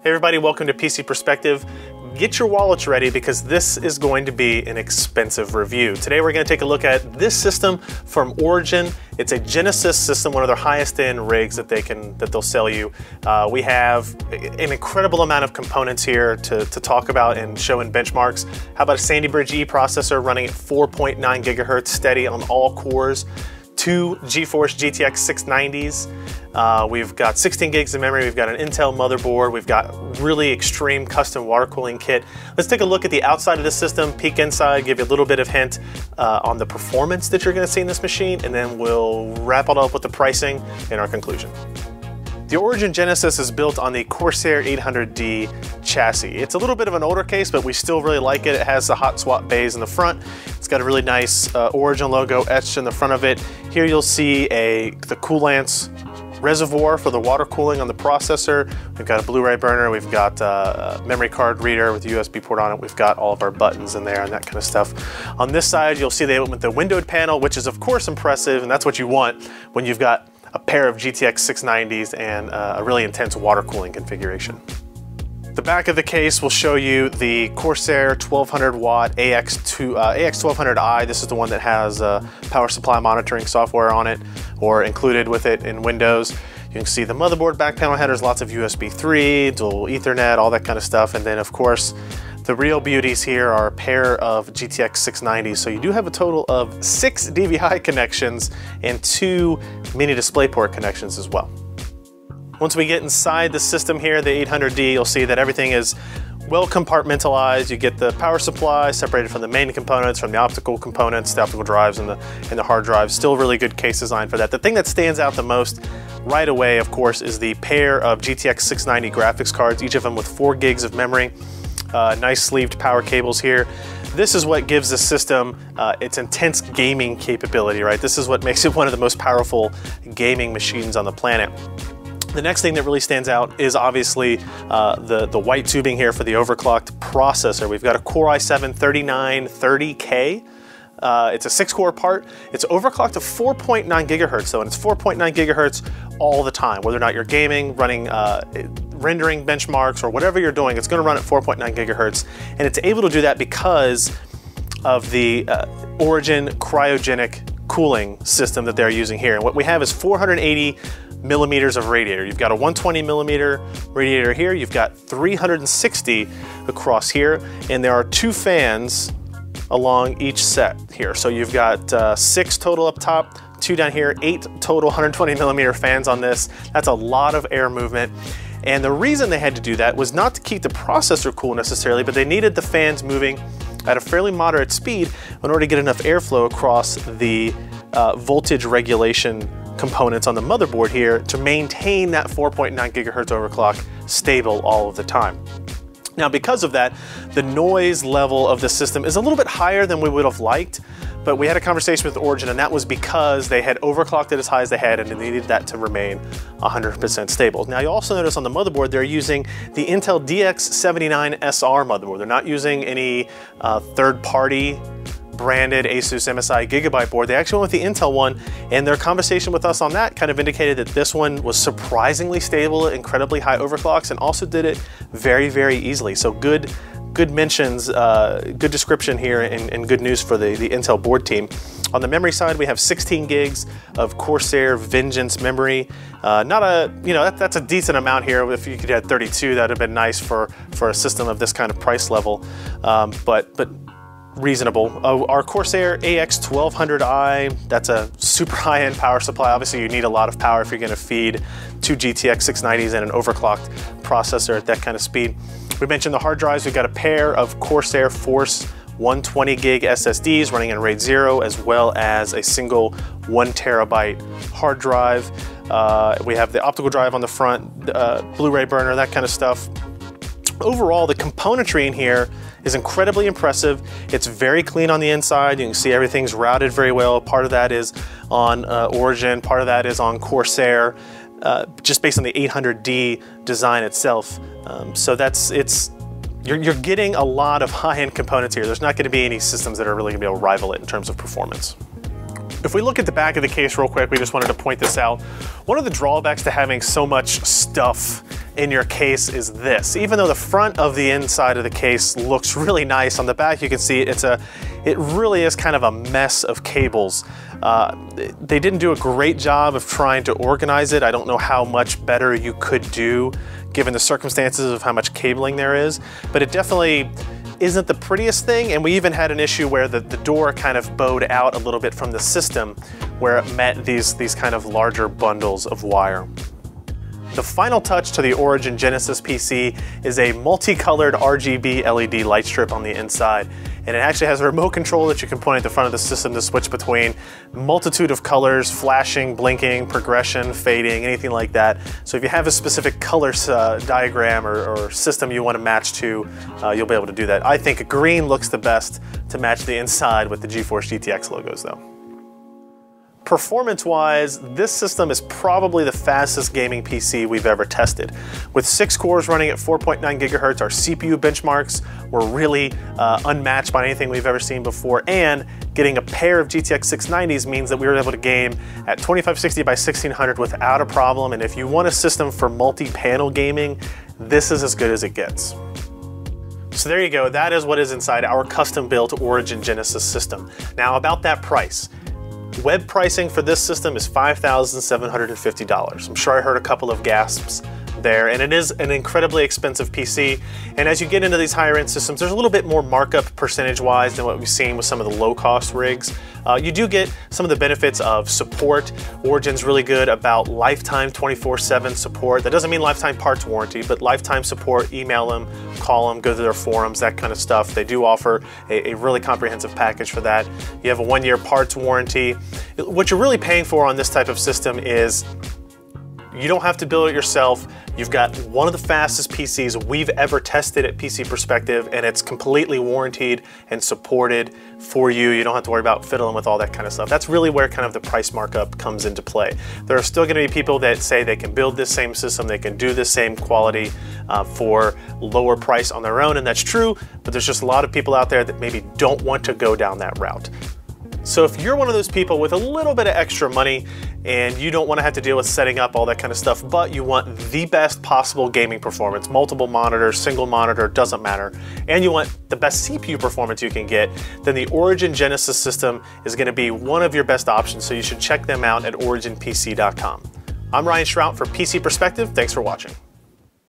Hey everybody, welcome to PC Perspective. Get your wallets ready because this is going to be an expensive review. Today we're going to take a look at this system from Origin. It's a Gensis system, one of their highest end rigs that they'll sell you. We have an incredible amount of components here to talk about and show in benchmarks. How about a Sandy Bridge E processor running at 4.9 gigahertz steady on all cores? Two GeForce GTX 690s. We've got 16 gigs of memory. We've got an Intel motherboard. We've got really extreme custom water cooling kit. Let's take a look at the outside of the system, peek inside, give you a little bit of hint on the performance that you're going to see in this machine, and then we'll wrap it up with the pricing and our conclusion. The Origin Gensis is built on the Corsair 800D chassis. It's a little bit of an older case, but we still really like it. It has the hot swap bays in the front. It's got a really nice Origin logo etched in the front of it. Here you'll see the Coolants reservoir for the water cooling on the processor. We've got a Blu-ray burner. We've got a memory card reader with a USB port on it. We've got all of our buttons in there and that kind of stuff. On this side, you'll see the windowed panel, which is of course impressive, and that's what you want when you've got a pair of GTX 690s and a really intense water cooling configuration. The back of the case will show you the Corsair 1200 watt AX1200i. This is the one that has power supply monitoring software on it or included with it in Windows. You can see the motherboard back panel headers, lots of USB 3, dual Ethernet, all that kind of stuff. And then of course, the real beauties here are a pair of GTX 690s. So you do have a total of 6 DVI connections and 2 mini DisplayPort connections as well. Once we get inside the system here, the 800D, you'll see that everything is well compartmentalized. You get the power supply separated from the main components, from the optical components, the optical drives and the hard drives. Still really good case design for that. The thing that stands out the most right away, of course, is the pair of GTX 690 graphics cards, each of them with 4 gigs of memory. Nice sleeved power cables here. This is what gives the system its intense gaming capability, right? This is what makes it one of the most powerful gaming machines on the planet. The next thing that really stands out is obviously the white tubing here for the overclocked processor. We've got a Core i7-3930K. It's a 6-core part. It's overclocked to 4.9 gigahertz though, and it's 4.9 gigahertz all the time. Whether or not you're gaming, running rendering benchmarks, or whatever you're doing, it's going to run at 4.9 gigahertz. And it's able to do that because of the Origin cryogenic cooling system that they're using here. And what we have is 480 millimeters of radiator. You've got a 120 millimeter radiator here. You've got 360 across here, and there are 2 fans along each set here. So you've got 6 total up top, 2 down here, 8 total 120 millimeter fans on this. That's a lot of air movement. And the reason they had to do that was not to keep the processor cool necessarily, but they needed the fans moving at a fairly moderate speed in order to get enough airflow across the voltage regulation components on the motherboard here to maintain that 4.9 gigahertz overclock stable all of the time. Now, because of that, the noise level of the system is a little bit higher than we would have liked, but we had a conversation with Origin, and that was because they had overclocked it as high as they had, and they needed that to remain 100% stable. Now, you also notice on the motherboard, they're using the Intel DX79SR motherboard. They're not using any third-party branded Asus MSI Gigabyte board. They actually went with the Intel one, and their conversation with us on that kind of indicated that this one was surprisingly stable at incredibly high overclocks and also did it very, very easily. So good mentions, good description here, and good news for the Intel board team. On the memory side, we have 16 gigs of Corsair Vengeance memory. That's a decent amount here. If you could add 32, that'd have been nice for a system of this kind of price level, but reasonable. Our Corsair AX1200i, that's a super high-end power supply. Obviously, you need a lot of power if you're going to feed 2 GTX 690s and an overclocked processor at that kind of speed. We mentioned the hard drives. We've got a pair of Corsair Force 120 gig SSDs running in RAID 0, as well as a single 1 terabyte hard drive. We have the optical drive on the front, Blu-ray burner, that kind of stuff. Overall, the componentry in here is incredibly impressive. It's very clean on the inside. You can see everything's routed very well. Part of that is on Origin, part of that is on Corsair, just based on the 800D design itself. You're getting a lot of high-end components here. There's not going to be any systems that are really going to be able to rival it in terms of performance. If we look at the back of the case real quick, we just wanted to point this out. One of the drawbacks to having so much stuff in your case is this. Even though the front of the inside of the case looks really nice, on the back you can see it really is kind of a mess of cables. They didn't do a great job of trying to organize it. I don't know how much better you could do given the circumstances of how much cabling there is, but it definitely isn't the prettiest thing, and we even had an issue where the door kind of bowed out a little bit from the system where it met these kind of larger bundles of wire. The final touch to the Origin Genesis PC is a multicolored RGB LED light strip on the inside. And it actually has a remote control that you can point at the front of the system to switch between a multitude of colors, flashing, blinking, progression, fading, anything like that. So if you have a specific color diagram or system you want to match to, you'll be able to do that. I think green looks the best to match the inside with the GeForce GTX logos though. Performance-wise, this system is probably the fastest gaming PC we've ever tested. With 6 cores running at 4.9 gigahertz, our CPU benchmarks were really unmatched by anything we've ever seen before, and getting a pair of GTX 690s means that we were able to game at 2560 by 1600 without a problem, and if you want a system for multi-panel gaming, this is as good as it gets. So there you go, that is what is inside our custom-built Origin Genesis system. Now about that price. Web pricing for this system is $5,750. I'm sure I heard a couple of gasps there, and it is an incredibly expensive PC. And as you get into these higher end systems, there's a little bit more markup percentage-wise than what we've seen with some of the low-cost rigs. You do get some of the benefits of support. Origin's really good about lifetime 24/7 support. That doesn't mean lifetime parts warranty, but lifetime support. Email them, call them, go to their forums, that kind of stuff. They do offer a really comprehensive package for that. You have a 1-year parts warranty. What you're really paying for on this type of system is you don't have to build it yourself. You've got one of the fastest PCs we've ever tested at PC Perspective, and it's completely warranted and supported for you. You don't have to worry about fiddling with all that kind of stuff. That's really where kind of the price markup comes into play. There are still gonna be people that say they can build this same system, they can do the same quality for lower price on their own, and that's true, but there's just a lot of people out there that maybe don't want to go down that route. So if you're one of those people with a little bit of extra money and you don't want to have to deal with setting up all that kind of stuff, but you want the best possible gaming performance, multiple monitors, single monitor, doesn't matter, and you want the best CPU performance you can get, then the Origin Genesis system is going to be one of your best options, so you should check them out at originpc.com. I'm Ryan Shrout for PC Perspective. Thanks for watching.